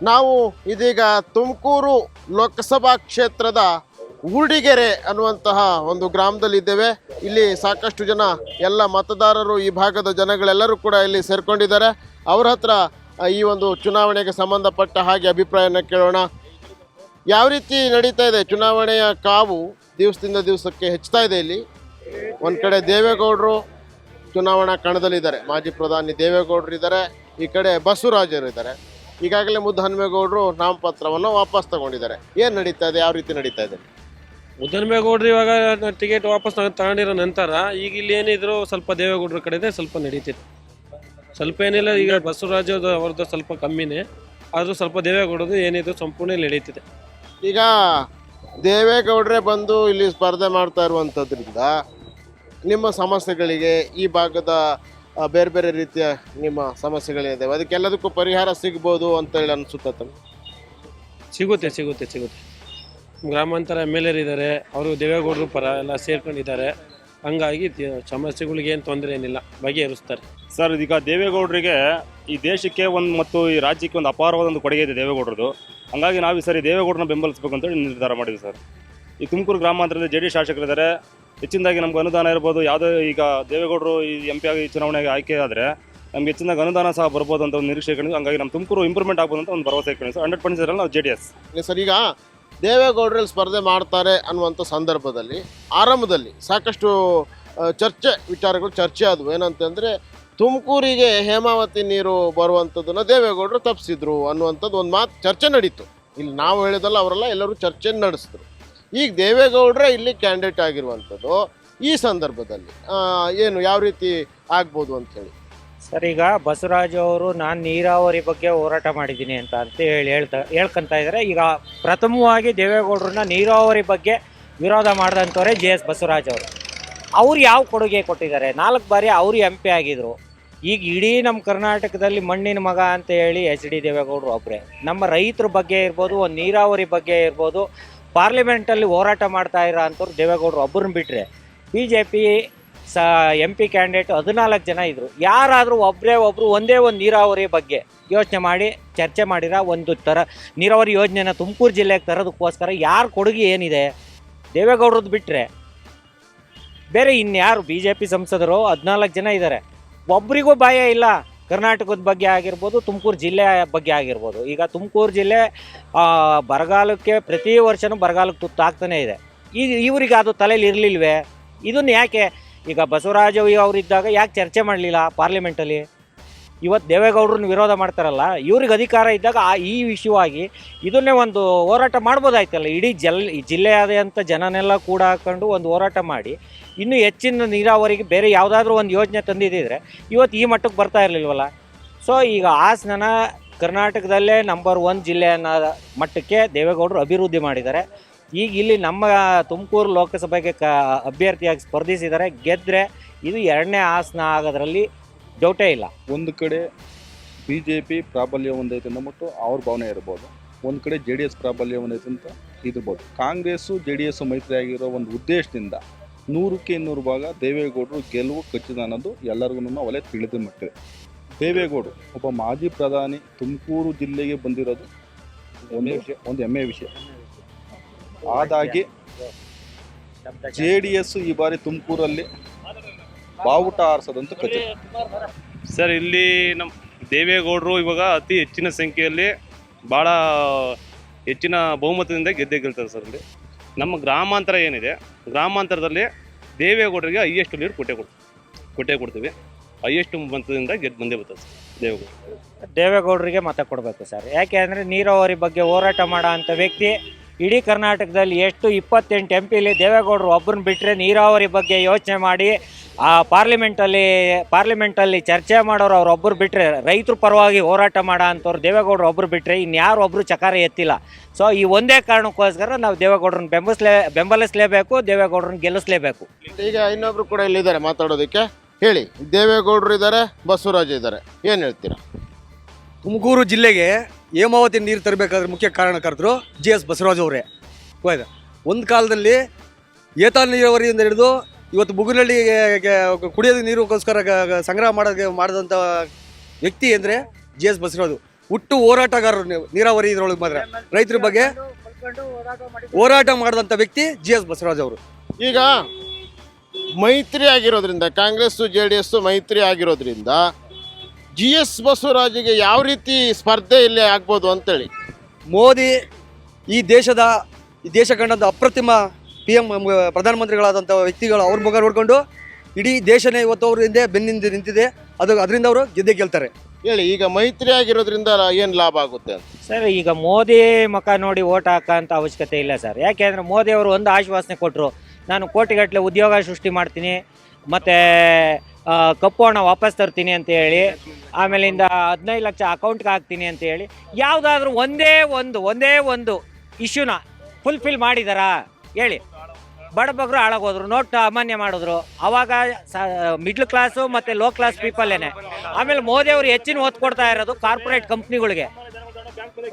ನಾವು ಇದೀಗ ತುಮಕೂರು ಲೋಕಸಭಾ ಕ್ಷೇತ್ರದ ಊರ್ಡಿಗೆರೆ ಅನ್ನುವಂತಹ ಒಂದು ಗ್ರಾಮದಲ್ಲಿದ್ದೇವೆ. ಇಲ್ಲಿ ಸಾಕಷ್ಟು ಜನ ಎಲ್ಲ ಮತದಾರರು, ಈ ಭಾಗದ ಜನಗಳೆಲ್ಲರೂ ಕೂಡ ಇಲ್ಲಿ ಸೇರ್ಕೊಂಡಿದ್ದಾರೆ. ಅವರ ಹತ್ರ ಈ ಒಂದು ಚುನಾವಣೆಗೆ ಸಂಬಂಧಪಟ್ಟ ಹಾಗೆ ಅಭಿಪ್ರಾಯನ ಕೇಳೋಣ. ಯಾವ ರೀತಿ ನಡೀತಾ ಇದೆ ಚುನಾವಣೆಯ ಕಾವು? ದಿವಸದಿಂದ ದಿವಸಕ್ಕೆ ಹೆಚ್ಚುತ್ತಾ ಇದೆ. ಇಲ್ಲಿ ಒಂದು ಕಡೆ ದೇವೇಗೌಡರು ಚುನಾವಣಾ ಕಣದಲ್ಲಿದ್ದಾರೆ, ಮಾಜಿ ಪ್ರಧಾನಿ ದೇವೇಗೌಡರು ಇದ್ದಾರೆ, ಈ ಕಡೆ ಬಸವರಾಜರು ಇದ್ದಾರೆ. ಈಗಾಗಲೇ ಮುದ್ದಹನುಮೇಗೌಡರು ನಾಮಪತ್ರವನ್ನು ವಾಪಸ್ ತಗೊಂಡಿದ್ದಾರೆ. ಏನು ನಡೀತಾ ಇದೆ, ಯಾವ ರೀತಿ ನಡೀತಾ ಇದೆ? ಮುದ್ದಹನುಮೇಗೌಡರು ಇವಾಗ ಟಿಕೆಟ್ ವಾಪಸ್ ತಗೊಂಡಿರೋ ನಂತರ ಈಗ ಇಲ್ಲಿ ಏನಿದ್ರು ಸ್ವಲ್ಪ ದೇವೇಗೌಡರ ಕಡೆ ಸ್ವಲ್ಪ ನಡೀತಿದೆ. ಸ್ವಲ್ಪ ಏನಿಲ್ಲ, ಈಗ ಬಸವರಾಜ ಅವ್ರದ್ದು ಸ್ವಲ್ಪ ಕಮ್ಮಿನೇ, ಆದರೂ ಸ್ವಲ್ಪ ದೇವೇಗೌಡರದು ಏನಿದ್ರು ಸಂಪೂರ್ಣ ನಡೀತಿದೆ. ಈಗ ದೇವೇಗೌಡರೇ ಬಂದು ಇಲ್ಲಿ ಸ್ಪರ್ಧೆ ಮಾಡ್ತಾ ಇರುವಂಥದ್ರಿಂದ ನಿಮ್ಮ ಸಮಸ್ಯೆಗಳಿಗೆ, ಈ ಭಾಗದ ಬೇರೆ ಬೇರೆ ರೀತಿಯ ನಿಮ್ಮ ಸಮಸ್ಯೆಗಳಿದ್ದಾವೆ, ಅದಕ್ಕೆಲ್ಲದಕ್ಕೂ ಪರಿಹಾರ ಸಿಗ್ಬೋದು ಅಂತೇಳಿ ಅನಿಸುತ್ತೆ ತಮಗೆ? ಸಿಗುತ್ತೆ. ಗ್ರಾಮಾಂತರ MLA ಇದ್ದಾರೆ, ಅವರು ದೇವೇಗೌಡರು ಪರ ಎಲ್ಲ ಸೇರ್ಕೊಂಡಿದ್ದಾರೆ. ಹಂಗಾಗಿ ಸಮಸ್ಯೆಗಳಿಗೆ ಏನು ತೊಂದರೆ ಏನಿಲ್ಲ, ಬಗೆಹರಿಸ್ತಾರೆ. ಸರ್, ಈಗ ದೇವೇಗೌಡರಿಗೆ ಈ ದೇಶಕ್ಕೆ ಮತ್ತು ಈ ರಾಜ್ಯಕ್ಕೆ ಒಂದು ಅಪಾರವಾದ ಒಂದು ಕೊಡುಗೆ ಇದೆ ದೇವೇಗೌಡರದು. ಹಂಗಾಗಿ ನಾವು ಈ ಸರಿ ದೇವೇಗೌಡರನ್ನ ಬೆಂಬಲಿಸಬೇಕು ಅಂತೇಳಿ ನಿರ್ಧಾರ ಮಾಡಿದ್ವಿ ಸರ್. ಈ ತುಮಕೂರು ಗ್ರಾಮಾಂತರದಲ್ಲಿ JDS ಶಾಸಕರಿದ್ದಾರೆ. ಹೆಚ್ಚಿನದಾಗಿ ನಮ್ಗೆ ಅನುದಾನ ಇರ್ಬೋದು. ಯಾವುದೇ ಈಗ ದೇವೇಗೌಡರು ಈ MP ಆಗಿ ಚುನಾವಣೆಗೆ ಆಯ್ಕೆ ಆದರೆ ನಮ್ಗೆ ಹೆಚ್ಚಿನದಾಗಿ ಅನುದಾನ ಸಹ ಬರ್ಬೋದು ಅಂತ ಒಂದು ನಿರೀಕ್ಷೆ ಇಟ್ಕೊಂಡು, ಹಂಗಾಗಿ ನಮ್ಮ ತುಮಕೂರು ಇಂಪ್ರೂವ್ಮೆಂಟ್ ಆಗ್ಬೋದು ಅಂತ ಒಂದು ಭರವಸೆ ಇಟ್ಕೊಂಡು ಸರ್. 100% ನಾವು JDS ಸರ್. ಈಗ ದೇವೇಗೌಡರಲ್ಲಿ ಸ್ಪರ್ಧೆ ಮಾಡ್ತಾರೆ ಅನ್ನುವಂಥ ಸಂದರ್ಭದಲ್ಲಿ ಆರಂಭದಲ್ಲಿ ಸಾಕಷ್ಟು ವಿಚಾರಗಳು ಚರ್ಚೆ ಆದವು. ಏನಂತಂದರೆ ತುಮಕೂರಿಗೆ ಹೇಮಾವತಿ ನೀರು ಬರುವಂಥದ್ದನ್ನು ದೇವೇಗೌಡರು ತಪ್ಪಿಸಿದ್ರು ಅನ್ನುವಂಥದ್ದು ಒಂದು ಮಾತು ಚರ್ಚೆ ನಡೀತು. ಇಲ್ಲಿ ನಾವು ಹೇಳಿದಲ್ಲ, ಅವರೆಲ್ಲ ಎಲ್ಲರೂ ಚರ್ಚೆ ನಡೆಸಿದ್ರು. ಈಗ ದೇವೇಗೌಡರೇ ಇಲ್ಲಿ ಕ್ಯಾಂಡಿಡೇಟ್ ಆಗಿರುವಂಥದ್ದು. ಈ ಸಂದರ್ಭದಲ್ಲಿ ಏನು ಯಾವ ರೀತಿ ಆಗ್ಬೋದು ಅಂಥೇಳಿ? ಸರ್, ಈಗ ಬಸವರಾಜ್ ಅವರು ನಾನು ನೀರಾವರಿ ಬಗ್ಗೆ ಹೋರಾಟ ಮಾಡಿದ್ದೀನಿ ಅಂತ ಹೇಳ್ಕೊಂತ ಇದ್ದಾರೆ. ಈಗ ಪ್ರಥಮವಾಗಿ ದೇವೇಗೌಡರನ್ನ ನೀರಾವರಿ ಬಗ್ಗೆ ವಿರೋಧ ಮಾಡಿದಂಥವ್ರೆ JS ಬಸವರಾಜ್ ಅವರು. ಅವ್ರು ಯಾವ ಕೊಡುಗೆ ಕೊಟ್ಟಿದ್ದಾರೆ? 4 ಬಾರಿ ಅವರು MP ಆಗಿದ್ರು. ಈಗ ಇಡೀ ನಮ್ಮ ಕರ್ನಾಟಕದಲ್ಲಿ ಮಣ್ಣಿನ ಮಗ ಅಂತ ಹೇಳಿ HD ದೇವೇಗೌಡರು ಒಬ್ಬರೇ. ನಮ್ಮ ರೈತರ ಬಗ್ಗೆ ಇರ್ಬೋದು, ಒಂದು ನೀರಾವರಿ ಬಗ್ಗೆ ಇರ್ಬೋದು, ಪಾರ್ಲಿಮೆಂಟಲ್ಲಿ ಹೋರಾಟ ಮಾಡ್ತಾ ಇರೋ ಅಂಥವ್ರು ದೇವೇಗೌಡರು ಒಬ್ಬರನ್ನ ಬಿಟ್ಟರೆ BJP MP ಕ್ಯಾಂಡಿಡೇಟ್ 14 ಜನ ಇದ್ದರು. ಯಾರಾದರೂ ಒಬ್ಬರು ಒಂದೇ ಒಂದು ನೀರಾವರಿ ಬಗ್ಗೆ ಯೋಚನೆ ಮಾಡಿ ಚರ್ಚೆ ಮಾಡಿರ ಒಂದು ನೀರಾವರಿ ಯೋಜನೆನ ತುಮಕೂರು ಜಿಲ್ಲೆಗೆ ತರೋದಕ್ಕೋಸ್ಕರ ಯಾರು ಕೊಡುಗೆ ಏನಿದೆ? ದೇವೇಗೌಡರದ್ದು ಬಿಟ್ಟರೆ ಬೇರೆ ಇನ್ಯಾರು? BJP ಸಂಸದರು 14 ಜನ ಇದ್ದಾರೆ, ಒಬ್ರಿಗೂ ಭಯ ಇಲ್ಲ. ಕರ್ನಾಟಕದ ಬಗ್ಗೆ ಆಗಿರ್ಬೋದು, ತುಮಕೂರು ಜಿಲ್ಲೆ ಬಗ್ಗೆ ಆಗಿರ್ಬೋದು. ಈಗ ತುಮಕೂರು ಜಿಲ್ಲೆ ಬರಗಾಲಕ್ಕೆ ಪ್ರತಿ ವರ್ಷವೂ ಬರಗಾಲಕ್ಕೆ ತುತ್ತಾಗ್ತಾನೆ ಇದೆ. ಇವರಿಗೆ ಅದು ತಲೆಯಲ್ಲಿ ಇರಲಿಲ್ವೇ? ಇದನ್ನು ಯಾಕೆ ಈಗ ಬಸವರಾಜ ಅವರಿದ್ದಾಗ ಯಾಕೆ ಚರ್ಚೆ ಮಾಡಲಿಲ್ಲ ಪಾರ್ಲಿಮೆಂಟಲ್ಲಿ? ಇವತ್ತು ದೇವೇಗೌಡರನ್ನ ವಿರೋಧ ಮಾಡ್ತಾರಲ್ಲ, ಇವ್ರಿಗೆ ಅಧಿಕಾರ ಇದ್ದಾಗ ಈ ವಿಷಯವಾಗಿ ಇದನ್ನೇ ಒಂದು ಹೋರಾಟ ಮಾಡ್ಬೋದಾಯ್ತಲ್ಲ. ಇಡೀ ಜಿಲ್ಲೆಯಾದಂಥ ಜನನೆಲ್ಲ ಕೂಡ ಹಾಕೊಂಡು ಒಂದು ಹೋರಾಟ ಮಾಡಿ ಇನ್ನೂ ಹೆಚ್ಚಿನ ನೀರಾವರಿಗೆ ಬೇರೆ ಯಾವುದಾದ್ರೂ ಒಂದು ಯೋಜನೆ ತಂದಿದ್ದಿದ್ರೆ ಇವತ್ತು ಈ ಮಟ್ಟಕ್ಕೆ ಬರ್ತಾ ಇರಲಿಲ್ವಲ್ಲ. ಸೊ ಈಗ ಹಾಸನ ಕರ್ನಾಟಕದಲ್ಲೇ ನಂಬರ್ 1 ಜಿಲ್ಲೆ ಅನ್ನೋ ಮಟ್ಟಕ್ಕೆ ದೇವೇಗೌಡರು ಅಭಿವೃದ್ಧಿ ಮಾಡಿದ್ದಾರೆ. ಈಗ ಇಲ್ಲಿ ನಮ್ಮ ತುಮಕೂರು ಲೋಕಸಭೆಗೆ ಅಭ್ಯರ್ಥಿಯಾಗಿ ಸ್ಪರ್ಧಿಸಿದ್ದಾರೆ. ಗೆದ್ದರೆ ಇದು 2ನೇ ಹಾಸನ ಆಗೋದ್ರಲ್ಲಿ ಡೌಟೇ ಇಲ್ಲ. ಒಂದು ಕಡೆ BJP ಪ್ರಾಬಲ್ಯ ಒಂದೈತೆ ಅಂದ್ಬಿಟ್ಟು ಅವ್ರ ಭಾವನೆ ಇರ್ಬೋದು, ಒಂದು ಕಡೆ JDS ಪ್ರಾಬಲ್ಯ ಒಂದೈತೆ ಅಂತ ಇರ್ಬೋದು. ಕಾಂಗ್ರೆಸ್ಸು JDS ಮೈತ್ರಿ ಆಗಿರೋ ಒಂದು ಉದ್ದೇಶದಿಂದ 100ಕ್ಕೆ 200 ಭಾಗ ದೇವೇಗೌಡರು ಗೆಲುವು ಖಚಿತ ಅನ್ನೋದು ಎಲ್ಲರಿಗೂ ಅವಲೇ ತಿಳಿದು ಮಟ್ಟಿದೆ. ದೇವೇಗೌಡರು ಒಬ್ಬ ಮಾಜಿ ಪ್ರಧಾನಿ ತುಮಕೂರು ಜಿಲ್ಲೆಗೆ ಬಂದಿರೋದು ಒಂದು ಹೆಮ್ಮೆಯ ವಿಷಯ. ಆದಾಗಿ JDS ಈ ಬಾರಿ ತುಮಕೂರಲ್ಲಿ ಬಾವುಟ ಆರಿಸೋದಂತೂ ಖಚಿತ. ಸರ್, ಇಲ್ಲಿ ನಮ್ಮ ದೇವೇಗೌಡರು ಇವಾಗ ಅತಿ ಹೆಚ್ಚಿನ ಸಂಖ್ಯೆಯಲ್ಲಿ ಭಾಳ ಹೆಚ್ಚಿನ ಬಹುಮತದಿಂದ ಗೆಲ್ತಾರೆ ಸರ್. ಇಲ್ಲಿ ನಮ್ಮ ಗ್ರಾಮಾಂತರ ಏನಿದೆ, ಗ್ರಾಮಾಂತರದಲ್ಲಿ ದೇವೇಗೌಡರಿಗೆ ಹೈಯೆಸ್ಟ್ ಲೀಡ್ ಕೊಟ್ಟೇ ಕೊಡ್ತೀವಿ. ಹೈಯೆಸ್ಟ್ ಮತದಿಂದ ಬಂದೇ ಬರ್ತದೆ ಸರ್ ದೇವೇಗೌಡರಿಗೆ ಮತ ಕೊಡಬೇಕು ಸರ್. ಯಾಕೆ ಅಂದರೆ ನೀರಾವರಿ ಬಗ್ಗೆ ಹೋರಾಟ ಮಾಡೋ ಅಂಥ ವ್ಯಕ್ತಿ ಇಡೀ ಕರ್ನಾಟಕದಲ್ಲಿ ಎಷ್ಟು 28 MPಲಿ ದೇವೇಗೌಡರು ಒಬ್ಬರನ್ನ ಬಿಟ್ಟರೆ ನೀರಾವರಿ ಬಗ್ಗೆ ಯೋಚನೆ ಮಾಡಿ ಪಾರ್ಲಿಮೆಂಟಲ್ಲಿ ಚರ್ಚೆ ಮಾಡೋರು ಅವರೊಬ್ಬರು ಬಿಟ್ಟರೆ, ರೈತರ ಪರವಾಗಿ ಹೋರಾಟ ಮಾಡೋ ಅಂಥವ್ರು ದೇವೇಗೌಡರು ಒಬ್ಬರು ಬಿಟ್ಟರೆ ಇನ್ಯಾರು ಒಬ್ಬರು ಚಕಾರ ಎತ್ತಿಲ್ಲ. ಸೊ ಈ ಒಂದೇ ಕಾರಣಕ್ಕೋಸ್ಕರ ನಾವು ದೇವೇಗೌಡರನ್ನ ಬೆಂಬಲಿಸಲೇಬೇಕು, ದೇವೇಗೌಡರನ್ನ ಗೆಲ್ಲಿಸಲೇಬೇಕು. ಈಗ ಇನ್ನೊಬ್ರು ಕೂಡ ಇಲ್ಲಿದ್ದಾರೆ ಮಾತಾಡೋದಕ್ಕೆ. ಹೇಳಿ, ದೇವೇಗೌಡರು ಇದ್ದಾರೆ, ಬಸವರಾಜ ಇದ್ದಾರೆ, ಏನು ಹೇಳ್ತೀರಾ? ತುಮಕೂರು ಜಿಲ್ಲೆಗೆ ಹೇಮಾವತಿ ನೀರು ತರಬೇಕಾದ್ರೆ ಮುಖ್ಯ ಕಾರಣಕರ್ತರು JS ಬಸವರಾಜ್ ಅವರೇ. ಒಂದು ಕಾಲದಲ್ಲಿ ಏತ ನೀರಾವರಿಯಿಂದ ಹಿಡಿದು ಇವತ್ತು ಬುಗುನಳ್ಳಿಗೆ ಕುಡಿಯೋದು ನೀರಿಗೋಸ್ಕರ ಸಂಗ್ರಹ ಮಾಡಿದಂಥ ವ್ಯಕ್ತಿ ಅಂದರೆ JS ಬಸವರಾಜು. ಹುಟ್ಟು ಹೋರಾಟಗಾರರು ನೀರಾವರಿ ಇದ್ರೊಳಗೆ ಮಾತ್ರ ರೈತರ ಬಗ್ಗೆ ಹೋರಾಟ ಮಾಡಿದಂಥ ವ್ಯಕ್ತಿ GS ಬಸವರಾಜ್ ಅವರು. ಈಗ ಮೈತ್ರಿ ಆಗಿರೋದ್ರಿಂದ ಕಾಂಗ್ರೆಸ್ JDS ಮೈತ್ರಿ ಆಗಿರೋದ್ರಿಂದ GS ಬಸವರಾಜಿಗೆ ಯಾವ ರೀತಿ ಸ್ಪರ್ಧೆ ಇಲ್ಲಿ ಆಗ್ಬೋದು ಅಂತೇಳಿ. ಮೋದಿ ಈ ದೇಶ ಕಂಡಂಥ ಅಪ್ರತಿಮ PM ಪ್ರಧಾನಮಂತ್ರಿಗಳಾದಂಥ ವ್ಯಕ್ತಿಗಳು ಅವ್ರ ಮುಖ ನೋಡಿಕೊಂಡು ಇಡೀ ದೇಶನೇ ಇವತ್ತು ಅವ್ರ ಹಿಂದೆ ಬೆನ್ನಿಂದ ನಿಂತಿದೆ. ಅದರಿಂದ ಅವರು ಗೆದ್ದೇ ಗೆಲ್ತಾರೆ. ಹೇಳಿ, ಈಗ ಮೈತ್ರಿ ಆಗಿರೋದ್ರಿಂದ ಏನು ಲಾಭ ಆಗುತ್ತೆ ಅಂತ? ಸರ್, ಈಗ ಮೋದಿ ಮುಖ ನೋಡಿ ಓಟ್ ಹಾಕೋಂಥ ಅವಶ್ಯಕತೆ ಇಲ್ಲ ಸರ್. ಯಾಕೆಂದರೆ ಮೋದಿ ಅವರು ಒಂದು ಆಶ್ವಾಸನೆ ಕೊಟ್ಟರು, ನಾನು ಕೋಟಿಗಟ್ಟಲೆ ಉದ್ಯೋಗ ಸೃಷ್ಟಿ ಮಾಡ್ತೀನಿ ಮತ್ತು ಕಪ್ಪು ಹಣ ವಾಪಸ್ ತರ್ತೀನಿ ಅಂತ ಹೇಳಿ, ಆಮೇಲಿಂದ 15 ಲಕ್ಷ ಅಕೌಂಟ್ಗೆ ಹಾಕ್ತೀನಿ ಅಂತ ಹೇಳಿ, ಯಾವುದಾದ್ರೂ ಒಂದೇ ಒಂದು ಇಶ್ಯೂನ ಫುಲ್ಫಿಲ್ ಮಾಡಿದಾರಾ ಹೇಳಿ? ಬಡಬಗ್ರು ಹಾಳಾಗೋದ್ರು, ನೋಟ್ ಅಮಾನ್ಯ ಮಾಡಿದ್ರು. ಆವಾಗ ಮಿಡ್ಲ್ ಕ್ಲಾಸು ಮತ್ತು ಲೋ ಕ್ಲಾಸ್ ಪೀಪಲ್ಲೇನೆ. ಆಮೇಲೆ ಮೋದಿ ಅವರು ಹೆಚ್ಚಿನ ಒತ್ತು ಕೊಡ್ತಾ ಇರೋದು ಕಾರ್ಪೊರೇಟ್ ಕಂಪ್ನಿಗಳಿಗೆ.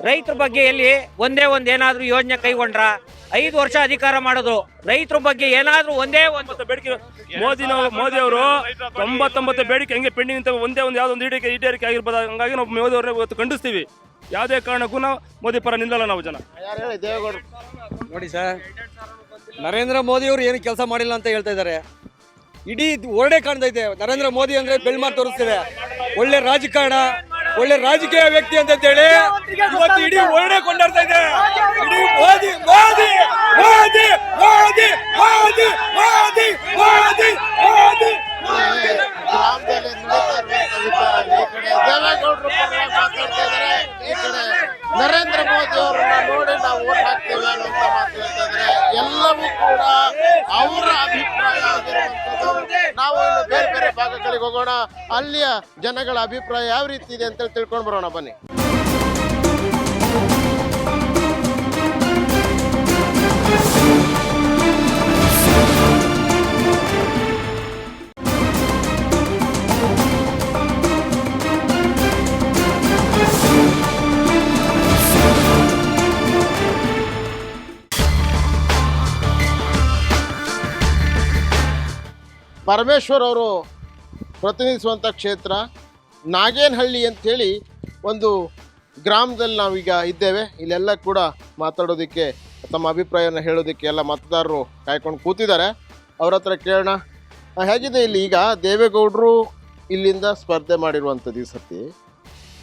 ರೈತರ ಬಗ್ಗೆ ಎಲ್ಲಿ ಒಂದೇ ಏನಾದರೂ ಯೋಜನೆ ಕೈಗೊಂಡ್ರ? 5 ವರ್ಷ ಅಧಿಕಾರ ಮಾಡಿದ್ರು, ರೈತರ ಬಗ್ಗೆ ಏನಾದರೂ ಒಂದೇ ಒಂದು ಬೇಡಿಕೆ ಮೋದಿ ಅವರು 99 ಬೇಡಿಕೆ ಹೆಂಗೆ ಪೆಂಡಿಂಗ್ ಅಂತ ಒಂದೇ ಯಾವುದೋ ಒಂದು ಈಡೇರಿಕೆ ಆಗಿರ್ಬೋದು. ಹಂಗಾಗಿ ನಾವು ಮೋದಿ ಅವ್ರನ್ನ ಇವತ್ತು ಖಂಡಿಸ್ತೀವಿ. ಯಾವುದೇ ಕಾರಣಕ್ಕೂ ನಾವು ಮೋದಿ ಪರ ನಿಲ್ಲಲ್ಲ ನಾವು ಜನ. ಯಾರು ಹೇಳಿ? ದೇವೇಗೌಡರು ನೋಡಿ ಸರ್, ನರೇಂದ್ರ ಮೋದಿ ಅವರು ಏನು ಕೆಲಸ ಮಾಡಿಲ್ಲ ಅಂತ ಹೇಳ್ತಾ ಇದ್ದಾರೆ. ಇಡೀ ಹೊರಡೆ ಕಾಣ್ತೈತೆ. ನರೇಂದ್ರ ಮೋದಿ ಅಂದ್ರೆ ಬೆಳ್ಮಾರ್ ತೋರಿಸ್ತಿದೆ. ಒಳ್ಳೆ ರಾಜಕಾರಣ, ಒಳ್ಳೆ ರಾಜಕೀಯ ವ್ಯಕ್ತಿ ಅಂತ ಹೇಳಿ ಇವತ್ತು ಇಡೀ ಹೊರಡೆ ಕೊಂಡಾಡ್ತಾ ಇದೆ. ಇಡೀ ಮೋದಿ ಮೋದಿ ಮೋದಿ ಮೋದಿ ಮೋದಿ ಮೋದಿ ಮೋದಿ ಮೋದಿ ಗ್ರಾಮದಲ್ಲಿ ನಡೀತಾ ಇರುವಂತ ವಿಚಾರ. ಈ ಕಡೆ ದೇವೇಗೌಡರು ಮಾತಾಡ್ತಾ ಇದ್ದಾರೆ, ಈ ಕಡೆ ನರೇಂದ್ರ ಮೋದಿ ಅವರನ್ನ ನೋಡಿ ನಾವು ಓಟ್ ಹಾಕ್ತೇವೆ ಅನ್ನುವಂತ ಮಾತಾಡ್ತಾ ಇದ್ದಾರೆ. ಎಲ್ಲವೂ ಕೂಡ ಅವರ ಅಭಿಪ್ರಾಯ ಆಗಿರುವಂತದ್ದು. ನಾವು ಇನ್ನು ಬೇರೆ ಬೇರೆ ಭಾಗಗಳಿಗೆ ಹೋಗೋಣ, ಅಲ್ಲಿಯ ಜನಗಳ ಅಭಿಪ್ರಾಯ ಯಾವ ರೀತಿ ಇದೆ ಅಂತ ತಿಳ್ಕೊಂಡು ಬರೋಣ ಬನ್ನಿ. ಪರಮೇಶ್ವರ್ ಅವರು ಪ್ರತಿನಿಧಿಸುವಂಥ ಕ್ಷೇತ್ರ ನಾಗೇನಹಳ್ಳಿ ಅಂಥೇಳಿ ಒಂದು ಗ್ರಾಮದಲ್ಲಿ ನಾವೀಗ ಇದ್ದೇವೆ. ಇಲ್ಲೆಲ್ಲ ಕೂಡ ಮಾತಾಡೋದಕ್ಕೆ, ತಮ್ಮ ಅಭಿಪ್ರಾಯವನ್ನು ಹೇಳೋದಕ್ಕೆ ಎಲ್ಲ ಮತದಾರರು ಕಾಯ್ಕೊಂಡು ಕೂತಿದ್ದಾರೆ. ಅವ್ರ ಹತ್ರ ಕೇಳೋಣ, ಹೇಗಿದೆ ಇಲ್ಲಿ? ಈಗ ದೇವೇಗೌಡರು ಇಲ್ಲಿಂದ ಸ್ಪರ್ಧೆ ಮಾಡಿರುವಂಥದ್ದು ಈ ಸತಿ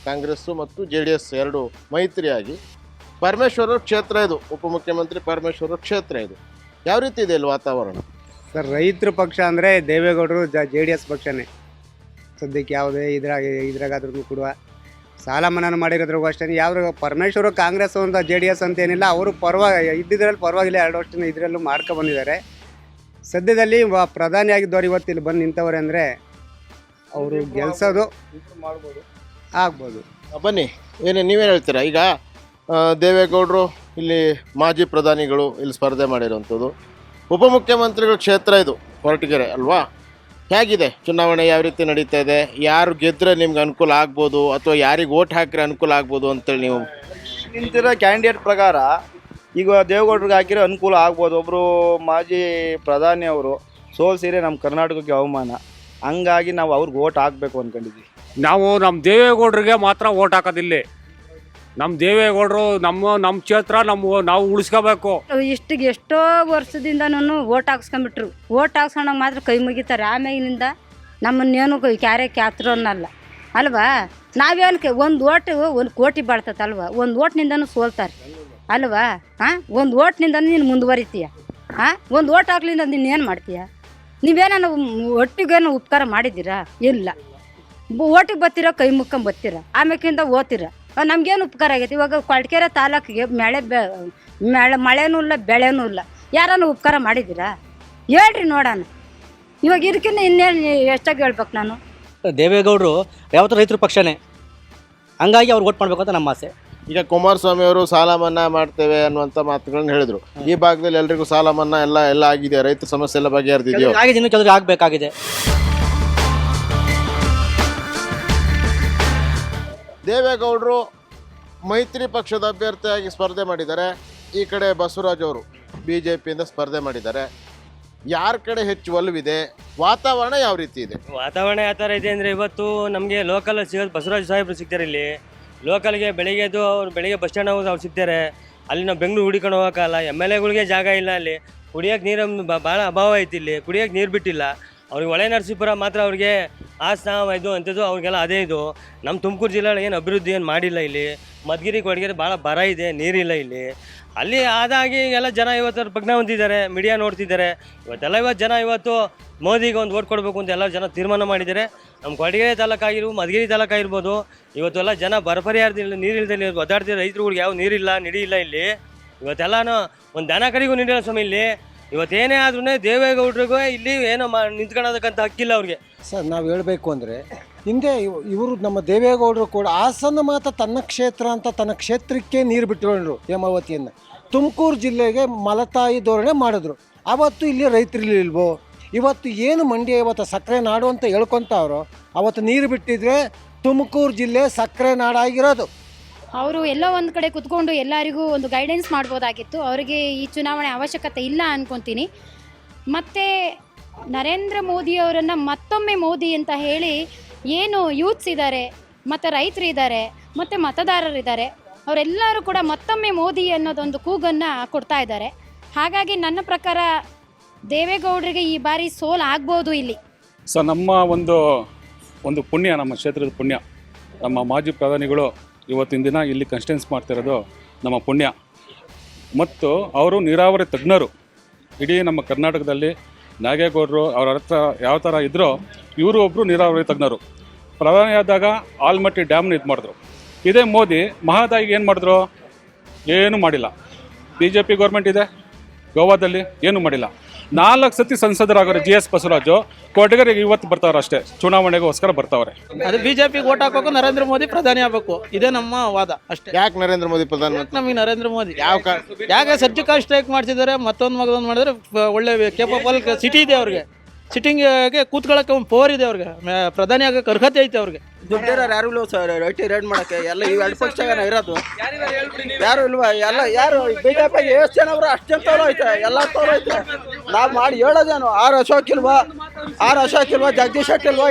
ಕಾಂಗ್ರೆಸ್ಸು ಮತ್ತು JDS ಎರಡು ಮೈತ್ರಿಯಾಗಿ. ಪರಮೇಶ್ವರ ಕ್ಷೇತ್ರ ಇದು, ಉಪಮುಖ್ಯಮಂತ್ರಿ ಪರಮೇಶ್ವರ ಕ್ಷೇತ್ರ ಇದು. ಯಾವ ರೀತಿ ಇದೆ ಇಲ್ಲಿ ವಾತಾವರಣ? ಸರ್, ರೈತರ ಪಕ್ಷ ಅಂದರೆ ದೇವೇಗೌಡರು JDS ಪಕ್ಷನೇ ಸದ್ಯಕ್ಕೆ. ಯಾವುದೇ ಇದ್ರಾಗಾದ್ರೂ ಕೂಡ ಸಾಲ ಮನ್ನಾ ಮಾಡಿರೋದ್ರಿಗೂ ಅಷ್ಟೇ. ಯಾವ್ದು ಪರಮೇಶ್ವರು ಕಾಂಗ್ರೆಸ್ ಅಂತ JDS ಅಂತ ಏನಿಲ್ಲ, ಅವರು ಇದ್ದಿದ್ರಲ್ಲಿ ಪರವಾಗಿಲ್ಲ. 2 ವರ್ಷದಿಂದ ಇದರಲ್ಲೂ ಮಾಡ್ಕೊ ಬಂದಿದ್ದಾರೆ. ಸದ್ಯದಲ್ಲಿ ಪ್ರಧಾನಿ ಆಗಿದ್ದವ್ರು ಇವತ್ತು ಇಲ್ಲಿ ಬಂದು ನಿಂತವ್ರೆ ಅಂದರೆ ಅವರು ಗೆಲ್ಸೋದು ಆಗ್ಬೋದು. ಬನ್ನಿ, ನೀವೇನು ಹೇಳ್ತೀರಾ? ಈಗ ದೇವೇಗೌಡರು ಇಲ್ಲಿ ಮಾಜಿ ಪ್ರಧಾನಿಗಳು ಇಲ್ಲಿ ಸ್ಪರ್ಧೆ ಮಾಡಿರುವಂಥದ್ದು, ಉಪಮುಖ್ಯಮಂತ್ರಿಗಳ ಕ್ಷೇತ್ರ ಇದು ಹೊರಟಗೆರೆ ಅಲ್ವಾ? ಹೇಗಿದೆ ಚುನಾವಣೆ? ಯಾವ ರೀತಿ ನಡೀತಾ ಇದೆ? ಯಾರು ಗೆದ್ದರೆ ನಿಮ್ಗೆ ಅನುಕೂಲ ಆಗ್ಬೋದು, ಅಥವಾ ಯಾರಿಗೆ ಓಟ್ ಹಾಕಿದ್ರೆ ಅನುಕೂಲ ಆಗ್ಬೋದು ಅಂತೇಳಿ ನೀವು ನಿಂತಿರೋ ಕ್ಯಾಂಡಿಡೇಟ್ ಪ್ರಕಾರ ಈಗ ದೇವೇಗೌಡರಿಗೆ ಹಾಕಿರೋ ಅನುಕೂಲ ಆಗ್ಬೋದು. ಒಬ್ಬರು ಮಾಜಿ ಪ್ರಧಾನಿ ಅವರು ಸೋಲ್ಸಿದ್ರೆ ನಮ್ಮ ಕರ್ನಾಟಕಕ್ಕೆ ಅವಮಾನ. ಹಂಗಾಗಿ ನಾವು ಅವ್ರಿಗೆ ಓಟ್ ಹಾಕಬೇಕು ಅಂದ್ಕೊಂಡಿದ್ವಿ. ನಾವು ನಮ್ಮ ದೇವೇಗೌಡರಿಗೆ ಮಾತ್ರ ಓಟ್ ಹಾಕೋದಿಲ್ಲ. ನಮ್ಮ ದೇವೇಗೌಡರು ನಮ್ಮ ಕ್ಷೇತ್ರ ನಾವು ಉಳಿಸ್ಕೋಬೇಕು. ಇಷ್ಟಿಗೆ ಎಷ್ಟೋ ವರ್ಷದಿಂದನೂ ಓಟ್ ಹಾಕ್ಸ್ಕೊಂಡ್ಬಿಟ್ರು. ಓಟ್ ಹಾಕ್ಸ್ಕೊಂಡಾಗ ಮಾತ್ರ ಕೈ ಮುಗಿತಾರೆ. ಆಮೇಲಿಂದ ನಮ್ಮನ್ನೇನು ಕ್ಯಾತ್ರು ಅನ್ನಲ್ಲ ಅಲ್ವಾ? ನಾವೇನು ಒಂದು ಓಟು 1 ಕೋಟಿ ಬಾಳ್ತಲ್ವ? ಒಂದು ಓಟ್ನಿಂದನೂ ಸೋಲ್ತಾರೆ ಅಲ್ವಾ? ಒಂದು ಓಟ್ನಿಂದ ನೀನು ಮುಂದುವರಿತೀಯ. ಒಂದು ಓಟ್ ಹಾಕ್ಲಿಂದ ನೀನು ಏನು ಮಾಡ್ತೀಯ? ನೀವೇನ ಒಟ್ಟಿಗೇನು ಉಪಕಾರ ಮಾಡಿದ್ದೀರಾ? ಇಲ್ಲ. ಓಟಿಗೆ ಬರ್ತೀರ, ಕೈ ಮುಕ್ಕೊಂಡ್ ಬರ್ತೀರ, ಆಮೇಕಿಂದ ಓದ್ತೀರ. ನಮಗೇನು ಉಪಕಾರ ಆಗೈತೆ? ಇವಾಗ ಕೊರಟಗೆರೆ ತಾಲೂಕಿಗೆ ಮಳೆನೂ ಇಲ್ಲ, ಬೆಳೆನೂ ಇಲ್ಲ. ಯಾರನ್ನು ಉಪಕಾರ ಮಾಡಿದ್ದೀರಾ ಹೇಳ್ರಿ ನೋಡೋಣ. ಇವಾಗ ಇದಕ್ಕಿಂತ ಇನ್ನೇನು ಎಷ್ಟಾಗಿ ಹೇಳ್ಬೇಕು ನಾನು? ದೇವೇಗೌಡರು ಯಾವತ್ತೂ ರೈತರ ಪಕ್ಷನೇ, ಹಂಗಾಗಿ ಅವ್ರು ಓಟ್ ಮಾಡಬೇಕು ಅಂತ ನಮ್ಮ ಆಸೆ. ಈಗ ಕುಮಾರಸ್ವಾಮಿ ಅವರು ಸಾಲ ಮನ್ನಾ ಮಾಡ್ತೇವೆ ಅನ್ನುವಂಥ ಮಾತುಗಳನ್ನ ಹೇಳಿದ್ರು. ಈ ಭಾಗದಲ್ಲಿ ಎಲ್ರಿಗೂ ಸಾಲ ಮನ್ನಾ ಎಲ್ಲ ಆಗಿದೆ? ರೈತರ ಸಮಸ್ಯೆ ಎಲ್ಲ ಬಗೆಹರಿದಿದೆಯೋ? ಆಗಿದೆ, ಇನ್ನು ಕೆಲವರು ಆಗಬೇಕಾಗಿದೆ. ದೇವೇಗೌಡರು ಮೈತ್ರಿ ಪಕ್ಷದ ಅಭ್ಯರ್ಥಿಯಾಗಿ ಸ್ಪರ್ಧೆ ಮಾಡಿದ್ದಾರೆ. ಈ ಕಡೆ ಬಸವರಾಜ್ ಅವರು BJPಯಿಂದ ಸ್ಪರ್ಧೆ ಮಾಡಿದ್ದಾರೆ. ಯಾರ ಕಡೆ ಹೆಚ್ಚು ಒಲವಿದೆ? ವಾತಾವರಣ ಯಾವ ರೀತಿ ಇದೆ? ವಾತಾವರಣ ಯಾವ ಥರ ಇದೆ ಅಂದರೆ, ಇವತ್ತು ನಮಗೆ ಲೋಕಲ್ ಬಸವರಾಜ್ ಸಾಹೇಬರು ಸಿಗ್ತಾರೆ ಇಲ್ಲಿ. ಲೋಕಲ್ಗೆ ಬೆಳಿಗ್ಗೆದು ಅವ್ರು ಬೆಳಿಗ್ಗೆ ಬಸ್ ಸ್ಟ್ಯಾಂಡ್ ಹೋಗಿ ಅವ್ರು ಸಿಗ್ತಾರೆ. ಅಲ್ಲಿ ನಾವು ಬೆಂಗಳೂರು ಹುಡಿಕೊಂಡು ಹೋಗೋಕ್ಕಲ್ಲ. MLAಗಳಿಗೆ ಜಾಗ ಇಲ್ಲ ಅಲ್ಲಿ, ಕುಡಿಯೋಕೆ ನೀರು ಭಾಳ ಅಭಾವ ಐತಿ. ಇಲ್ಲಿ ಕುಡಿಯೋಕೆ ನೀರು ಬಿಟ್ಟಿಲ್ಲ ಅವ್ರಿಗೆ. ಹೊಳೆ ನರಸೀಪುರ ಮಾತ್ರ ಅವ್ರಿಗೆ ಹಾಸನ ಇದು ಅಂಥದ್ದು ಅವ್ರಿಗೆಲ್ಲ ಅದೇ ಇದು. ನಮ್ಮ ತುಮಕೂರು ಜಿಲ್ಲೆ ಏನು ಅಭಿವೃದ್ಧಿ ಏನು ಮಾಡಿಲ್ಲ ಇಲ್ಲಿ. ಮಧುಗಿರಿ ಕೊಡಗೆರೆ ಭಾಳ ಬರ ಇದೆ, ನೀರಿಲ್ಲ ಇಲ್ಲಿ. ಅಲ್ಲಿ ಆದಾಗಿ ಎಲ್ಲ ಜನ ಇವತ್ತು ಪ್ರಜ್ಞೆ ಹೊಂದಿದ್ದಾರೆ, ಮೀಡಿಯಾ ನೋಡ್ತಿದ್ದಾರೆ. ಇವತ್ತು ಜನ ಇವತ್ತು ಮೋದಿಗೆ ಒಂದು ಓಟ್ ಕೊಡಬೇಕು ಅಂತ ಎಲ್ಲ ಜನ ತೀರ್ಮಾನ ಮಾಡಿದ್ದಾರೆ. ನಮ್ಮ ಕೊಡಗೆರೆ ತಾಲೂಕಾಗಿರ್ಬೋದು, ಮಧುಗಿರಿ ತಾಲೂಕಾಗಿರ್ಬೋದು, ಇವತ್ತೆಲ್ಲ ಜನ ಬರಪರಿಯಾರ್ದಿಲ್ಲ, ನೀರಿಲ್ದಲ್ಲಿ ಒದ್ದಾಡ್ತಿದ್ದಾರೆ. ರೈತರುಗಳಿಗೆ ಯಾವ ನೀರಿಲ್ಲ, ನಿಡಿಯಿಲ್ಲ ಇಲ್ಲಿ. ಇವತ್ತೆಲ್ಲನೂ ಒಂದು ದನ ಕಡೆಗೂ ನೀಡಿಲ್ಲ ಸ್ವಾಮಿ ಇಲ್ಲಿ. ಇವತ್ತೇನೇ ಆದ್ರೂ ದೇವೇಗೌಡರಿಗೂ ಇಲ್ಲಿ ಏನೋ ನಿಂತ್ಕೊಳ್ಳೋದಕ್ಕಂತ ಹಕ್ಕಿಲ್ಲ ಅವ್ರಿಗೆ. ಸರ್ ನಾವು ಹೇಳಬೇಕು ಅಂದರೆ ಹಿಂದೆ ಇವರು ನಮ್ಮ ದೇವೇಗೌಡರು ಕೂಡ ಹಾಸನ ಮಾತ್ರ ತನ್ನ ಕ್ಷೇತ್ರ ಅಂತ ತನ್ನ ಕ್ಷೇತ್ರಕ್ಕೆ ನೀರು ಬಿಟ್ಟುಕೊಂಡ್ರು ಹೇಮಾವತಿಯನ್ನು. ತುಮಕೂರು ಜಿಲ್ಲೆಗೆ ಮಲತಾಯಿ ಧೋರಣೆ ಮಾಡಿದ್ರು. ಅವತ್ತು ಇಲ್ಲಿ ರೈತರಿಲ್ವೋ? ಇವತ್ತು ಏನು ಮಂಡ್ಯ ಇವತ್ತು ಸಕ್ಕರೆ ನಾಡು ಅಂತ ಹೇಳ್ಕೊತಾವ್ರೋ, ಅವತ್ತು ನೀರು ಬಿಟ್ಟಿದ್ರೆ ತುಮಕೂರು ಜಿಲ್ಲೆ ಸಕ್ಕರೆ ನಾಡಾಗಿರೋದು. ಅವರು ಎಲ್ಲೋ ಒಂದು ಕಡೆ ಕುತ್ಕೊಂಡು ಎಲ್ಲರಿಗೂ ಒಂದು ಗೈಡೆನ್ಸ್ ಮಾಡ್ಬೋದಾಗಿತ್ತು. ಅವರಿಗೆ ಈ ಚುನಾವಣೆ ಅವಶ್ಯಕತೆ ಇಲ್ಲ ಅನ್ಕೊತೀನಿ. ಮತ್ತು ನರೇಂದ್ರ ಮೋದಿಯವರನ್ನು ಮತ್ತೊಮ್ಮೆ ಮೋದಿ ಅಂತ ಹೇಳಿ ಏನು ಯೂತ್ಸ್ ಇದ್ದಾರೆ, ಮತ್ತು ರೈತರು ಇದ್ದಾರೆ, ಮತ್ತು ಮತದಾರರಿದ್ದಾರೆ, ಅವರೆಲ್ಲರೂ ಕೂಡ ಮತ್ತೊಮ್ಮೆ ಮೋದಿ ಅನ್ನೋದೊಂದು ಕೂಗನ್ನು ಕೊಡ್ತಾ ಇದ್ದಾರೆ. ಹಾಗಾಗಿ ನನ್ನ ಪ್ರಕಾರ ದೇವೇಗೌಡರಿಗೆ ಈ ಬಾರಿ ಸೋಲು ಆಗ್ಬೋದು ಇಲ್ಲಿ. ಸೊ ನಮ್ಮ ಒಂದು ಪುಣ್ಯ, ನಮ್ಮ ಕ್ಷೇತ್ರದ ಪುಣ್ಯ, ನಮ್ಮ ಮಾಜಿ ಪ್ರಧಾನಿಗಳು ಇವತ್ತಿನ ದಿನ ಇಲ್ಲಿ ಕನ್ಸ್ಟೆನ್ಸ್ ಮಾಡ್ತಿರೋದು ನಮ್ಮ ಪುಣ್ಯ. ಮತ್ತು ಅವರು ನೀರಾವರಿ ತಜ್ಞರು. ಇಡೀ ನಮ್ಮ ಕರ್ನಾಟಕದಲ್ಲಿ ನಾಗೇಗೌಡರು ಅವ್ರ ಹತ್ರ ಯಾವ ಥರ ಇದ್ರೋ ಇವರು ಒಬ್ಬರು ನೀರಾವರಿ ತಜ್ಞರು. ಪ್ರಧಾನಿಯಾದಾಗ ಆಲ್ಮಟ್ಟಿ ಡ್ಯಾಮ್ನ ಇದು ಮಾಡಿದ್ರು. ಇದೇ ಮೋದಿ ಮಹದಾಯಿಗೆ ಏನು ಮಾಡಿದ್ರು? ಏನೂ ಮಾಡಿಲ್ಲ. BJP ಗೌರ್ಮೆಂಟ್ ಇದೆ ಗೋವಾದಲ್ಲಿ, ಏನೂ ಮಾಡಿಲ್ಲ. 4 ಸತಿ ಸಂಸದರಾಗೋರು GS ಬಸವರಾಜು. ಕೊಡಗರಿಗೆ ಇವತ್ತು ಬರ್ತಾವ್ರೆ ಅಷ್ಟೇ, ಚುನಾವಣೆಗೋಸ್ಕರ ಬರ್ತಾವ್ರೆ. ಅದು BJP ಓಟ್ ಹಾಕಬೇಕು, ನರೇಂದ್ರ ಮೋದಿ ಪ್ರಧಾನಿ ಆಗಬೇಕು, ಇದೇ ನಮ್ಮ ವಾದ ಅಷ್ಟೇ. ಯಾಕೆ ನರೇಂದ್ರ ಮೋದಿ ಪ್ರಧಾನ? ನಮಗೆ ನರೇಂದ್ರ ಮೋದಿ ಯಾವ ಯಾಕೆ ಸರ್ಜಿಕಲ್ ಸ್ಟ್ರೈಕ್ ಮಾಡ್ತಿದ್ದಾರೆ, ಮತ್ತೊಂದು ಮಾಡಿದ್ರೆ ಒಳ್ಳೆ ಕೇಪಬಲ್ ಸಿಟಿ ಇದೆ ಅವ್ರಿಗೆ, ಸಿಟ್ಟಿಂಗ್ಗೆ ಕೂತ್ಕೊಳ್ಳೋಕೆ ಒಂದು ಪವರ್ ಇದೆ ಅವ್ರಿಗೆ, ಪ್ರಧಾನಿ ಆಗಕ್ಕೆ ಅರ್ಹತೆ ಐತೆ ಅವ್ರಿಗೆ. ದುಡ್ಡಿರೋ ಯಾರು ಇಲ್ವ ಸರ್ ರೈಟಿ ರೇಡ್ ಮಾಡಕ್ಕೆ? ಎಲ್ಲ ಈ 2 ಪಕ್ಷ ಇರೋದು ಯಾರು ಇಲ್ವಾ? ಎಲ್ಲ ಯಾರು BJP ಎಷ್ಟು ಜನ ಅವರು ಅಷ್ಟು ಜನ ಐತೆ, ಎಲ್ಲ ಐತೆ. ನಾವು ಮಾಡಿ ಹೇಳೋದೇನು? ಆರ್ ಅಶೋಕ್ ಇಲ್ವಾ, ಜಗದೀಶ್ ಶೆಟ್ಟರ್ ಇಲ್ವಾ,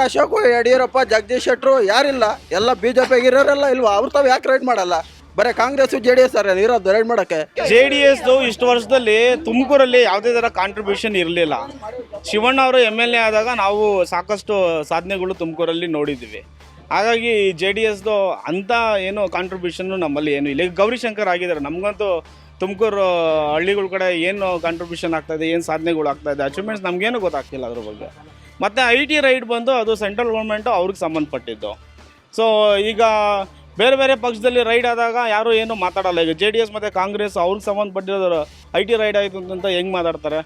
ಅಶೋಕ್ ಯಡಿಯೂರಪ್ಪ, ಜಗದೀಶ್ ಶೆಟ್ಟರು ಯಾರಿಲ್ಲ. ಎಲ್ಲ BJP ಇರೋರೆಲ್ಲ ಇಲ್ವಾ? ಅವ್ರು ತಾವು ಯಾಕೆ ರೈಡ್ ಮಾಡಲ್ಲ? ಬರೀ ಕಾಂಗ್ರೆಸ್ JDS ಇರೋದು ರೈಡ್ ಮಾಡಕ್ಕೆ. JDS ಇಷ್ಟು ವರ್ಷದಲ್ಲಿ ತುಮಕೂರಲ್ಲಿ ಯಾವುದೇ ಥರ ಕಾಂಟ್ರಿಬ್ಯೂಷನ್ ಇರಲಿಲ್ಲ. ಶಿವಣ್ಣ ಅವರು MLA ಆದಾಗ ನಾವು ಸಾಕಷ್ಟು ಸಾಧನೆಗಳು ತುಮಕೂರಲ್ಲಿ ನೋಡಿದ್ದೀವಿ. ಹಾಗಾಗಿ JDS ಅಂಥ ಏನು ಕಾಂಟ್ರಿಬ್ಯೂಷನ್ನು ನಮ್ಮಲ್ಲಿ ಏನೂ ಇಲ್ಲ. ಈಗ ಗೌರಿಶಂಕರ್ ಆಗಿದ್ದಾರೆ. ನಮಗಂತೂ ತುಮಕೂರು ಹಳ್ಳಿಗಳ ಕಡೆ ಏನು ಕಾಂಟ್ರಿಬ್ಯೂಷನ್ ಆಗ್ತಾಯಿದೆ, ಏನು ಸಾಧನೆಗಳು ಆಗ್ತಾಯಿದೆ, ಅಚೀವ್ಮೆಂಟ್ಸ್ ನಮಗೇನು ಗೊತ್ತಾಗ್ತಿಲ್ಲ ಅದ್ರ ಬಗ್ಗೆ. ಮತ್ತು IT ರೈಡ್ ಬಂದು ಅದು ಸೆಂಟ್ರಲ್ ಗೌರ್ಮೆಂಟು ಅವ್ರಿಗೆ ಸಂಬಂಧಪಟ್ಟಿದ್ದು. ಸೊ ಈಗ ಬೇರೆ ಪಕ್ಷದಲ್ಲಿ ರೈಡ್ ಆದಾಗ ಯಾರು ಏನು ಮಾತಾಡಲ್ಲ. ಈಗ JDS ಮತ್ತು ಕಾಂಗ್ರೆಸ್ ಅವ್ರಿಗೆ ಸಂಬಂಧಪಟ್ಟಿರೋದು IT ರೈಡ್ ಆಯಿತು ಅಂತ ಹೆಂಗೆ ಮಾತಾಡ್ತಾರೆ?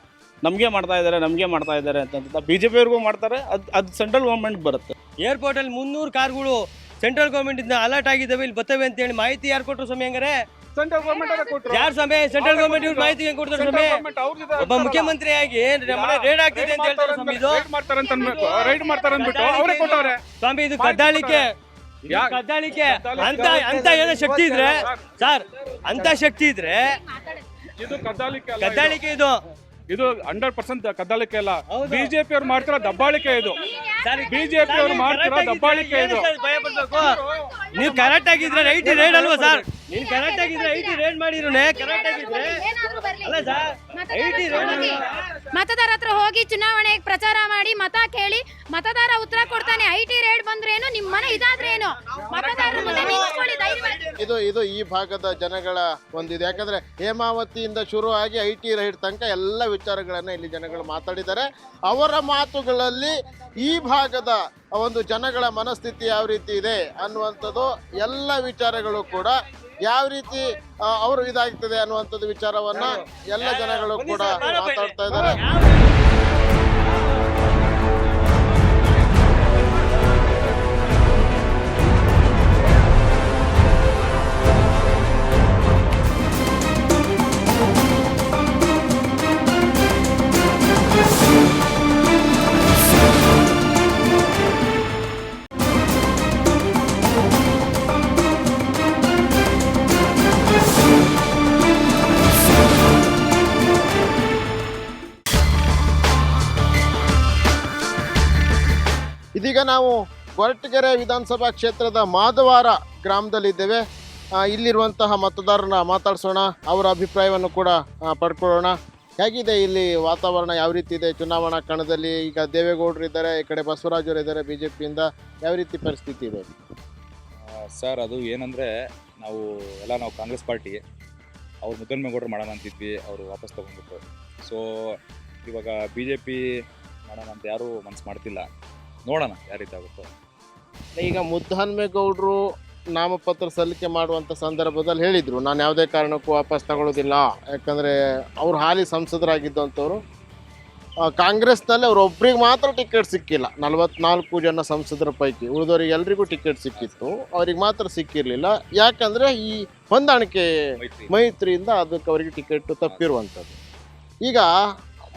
ನಮಗೆ ಮಾಡ್ತಾ ಇದ್ದಾರೆ ಅಂತ BJP ಅವ್ರಿಗೂ ಮಾಡ್ತಾರೆ. ಅದು ಸೆಂಟ್ರಲ್ ಗೌರ್ಮೆಂಟ್ ಬರುತ್ತೆ. ಏರ್ಪೋರ್ಟಲ್ಲಿ 300 ಕಾರ್ಗಳು ಸೆಂಟ್ರಲ್ ಗೌರ್ಮೆಂಟಿಂದ ಅಲರ್ಟ್ ಆಗಿದ್ದಾವೆ, ಇಲ್ಲಿ ಬರ್ತವೆ ಅಂತೇಳಿ ಮಾಹಿತಿ ಯಾರು ಕೊಟ್ಟರು ಸ್ವಾಮಿ? ಹಂಗಾರೆ ಸೆಂಟ್ರಲ್ ಗೌರ್ಮೆಂಟ್ ಯಾರು ಸ್ವಾಮಿ? ಸೆಂಟ್ರಲ್ ಗೌರ್ಮೆಂಟ್ ಇವ್ರು ಮಾಹಿತಿ ಹೆಂಗೆ ಕೊಡ್ತಾರೆ ಸ್ವಾಮಿ? ಒಬ್ಬ ಮುಖ್ಯಮಂತ್ರಿಯಾಗಿ ರೇಡ್ ಆಗ್ತಿದೆ ಅಂತ ಹೇಳ್ತಾರೆ ಸ್ವಾಮಿ. ಇದು ರೈಡ್ ಮಾಡ್ತಾರೆ ಅಂದ್ಬಿಟ್ಟು ಅವರೇ ಕೊಟ್ಟವ್ರೆ ಸ್ವಾಮಿ. ಇದು ಕದ್ದಾಳಿಕೆ ಅಂತ ಏನೋ ಶಕ್ತಿ ಇದ್ರೆ ಸರ್, ಅಂತ ಶಕ್ತಿ ಇದ್ರೆ ಇದು ಕದ್ದಾಳಿಕೆ ಇದು 100% ಕದ್ದಾಳಿಕೆ ಅಲ್ಲ. BJP ಅವ್ರು ಮಾಡ್ತಿರೋ ದಬ್ಬಾಳಿಕೆ ಇದು. BJP ಅವ್ರು ಮಾಡ್ತಿರೋ ದಬ್ಬಾಳಿಕೆ ಇದು. ನೀವು ಕರೆಕ್ಟ್ ಆಗಿದ್ರೆ IT ರೈಡ್ ಅಲ್ವಾ ಸರ್? ನೀವು ಕರೆಕ್ಟ್ ಆಗಿದ್ರೆ IT ರೈಡ್ ಮಾಡಿರೋ ಕರೆಕ್ಟ್ ಆಗಿದ್ರೆ ಅಲ್ಲ ಸರ್, IT ರೈಡ್ ಮತದಾರ ಹತ್ರ ಹೋಗಿ ಚುನಾವಣೆಗೆ ಪ್ರಚಾರ ಮಾಡಿ ಮತ ಕೇಳಿ ಮತದಾರ ಉತ್ತರ ಕೊಡ್ತಾನೆ. IT ರೈಡ್ ಬಂದ್ರೇನು, ನಿಮ್ಮ ಮನೆ ಇದಾದ್ರೇನು, ಮತದಾರರ ಮುಂದೆ ನಿಂತ್ಕೊಳ್ಳಿ ಧೈರ್ಯವಾಗಿ. ಇದು ಈ ಭಾಗದ ಜನಗಳ ಒಂದಿದೆ. ಯಾಕಂದ್ರೆ ಹೇಮಾವತಿಯಿಂದ ಶುರು ಆಗಿ IT ರೈಡ್ ತನಕ ಎಲ್ಲ ವಿಚಾರಗಳನ್ನ ಇಲ್ಲಿ ಜನಗಳು ಮಾತಾಡಿದ್ದಾರೆ. ಅವರ ಮಾತುಗಳಲ್ಲಿ ಈ ಭಾಗದ ಒಂದು ಜನಗಳ ಮನಸ್ಥಿತಿ ಯಾವ ರೀತಿ ಇದೆ ಅನ್ನುವಂಥದ್ದು, ಎಲ್ಲ ವಿಚಾರಗಳು ಕೂಡ ಯಾವ ರೀತಿ ಅವರು ಇದಾಗ್ತದೆ ಅನ್ನುವಂಥದ್ದು ವಿಚಾರವನ್ನ ಎಲ್ಲ ಜನಗಳು ಕೂಡ ಮಾತಾಡ್ತಾ ಇದ್ದಾರೆ. ಇದೀಗ ನಾವು ಕೊರಟಗೆರೆ ವಿಧಾನಸಭಾ ಕ್ಷೇತ್ರದ ಮಾದವಾರ ಗ್ರಾಮದಲ್ಲಿದ್ದೇವೆ. ಇಲ್ಲಿರುವಂತಹ ಮತದಾರನ ಮಾತಾಡ್ಸೋಣ, ಅವರ ಅಭಿಪ್ರಾಯವನ್ನು ಕೂಡ ಪಡ್ಕೊಳ್ಳೋಣ. ಹೇಗಿದೆ ಇಲ್ಲಿ ವಾತಾವರಣ, ಯಾವ ರೀತಿ ಇದೆ ಚುನಾವಣಾ ಕಣದಲ್ಲಿ? ಈಗ ದೇವೇಗೌಡರು ಇದ್ದಾರೆ, ಈ ಕಡೆ ಬಸವರಾಜರು ಇದ್ದಾರೆ ಬಿಜೆಪಿಯಿಂದ. ಯಾವ ರೀತಿ ಪರಿಸ್ಥಿತಿ ಇದೆ ಸರ್? ಅದು ಏನಂದರೆ ನಾವು ಕಾಂಗ್ರೆಸ್ ಪಾರ್ಟಿ ಅವ್ರು ಮುದ್ದನ್ಮೇಗೌಡರು ಮಾಡೋಣ ಅಂತಿದ್ವಿ, ಅವರು ವಾಪಸ್ ತೊಗೊಂಡ್ಬಿಟ್ರು. ಸೊ ಇವಾಗ BJP ಮಾಡೋಣ ಅಂತ ಯಾರೂ ಮನಸ್ಸು ಮಾಡ್ತಿಲ್ಲ. ನೋಡೋಣ ಯಾವ ರೀತಿ ಆಗುತ್ತೋ. ಈಗ ಮುದ್ದಹನುಮೇಗೌಡರು ನಾಮಪತ್ರ ಸಲ್ಲಿಕೆ ಮಾಡುವಂಥ ಸಂದರ್ಭದಲ್ಲಿ ಹೇಳಿದರು, ನಾನು ಯಾವುದೇ ಕಾರಣಕ್ಕೂ ವಾಪಸ್ ತಗೊಳ್ಳೋದಿಲ್ಲ, ಯಾಕಂದರೆ ಅವ್ರು ಹಾಲಿ ಸಂಸದರಾಗಿದ್ದಂಥವ್ರು. ಕಾಂಗ್ರೆಸ್ನಲ್ಲಿ ಅವರೊಬ್ಬರಿಗೆ ಮಾತ್ರ ಟಿಕೆಟ್ ಸಿಕ್ಕಿಲ್ಲ. 44 ಜನ ಸಂಸದರ ಪೈಕಿ ಉಳಿದವರಿಗೆ ಎಲ್ರಿಗೂ ಟಿಕೆಟ್ ಸಿಕ್ಕಿತ್ತು, ಅವ್ರಿಗೆ ಮಾತ್ರ ಸಿಕ್ಕಿರಲಿಲ್ಲ. ಯಾಕಂದರೆ ಈ ಹೊಂದಾಣಿಕೆ ಮೈತ್ರಿಯಿಂದ ಅದಕ್ಕೆ ಅವರಿಗೆ ಟಿಕೆಟ್ ತಪ್ಪಿರುವಂಥದ್ದು. ಈಗ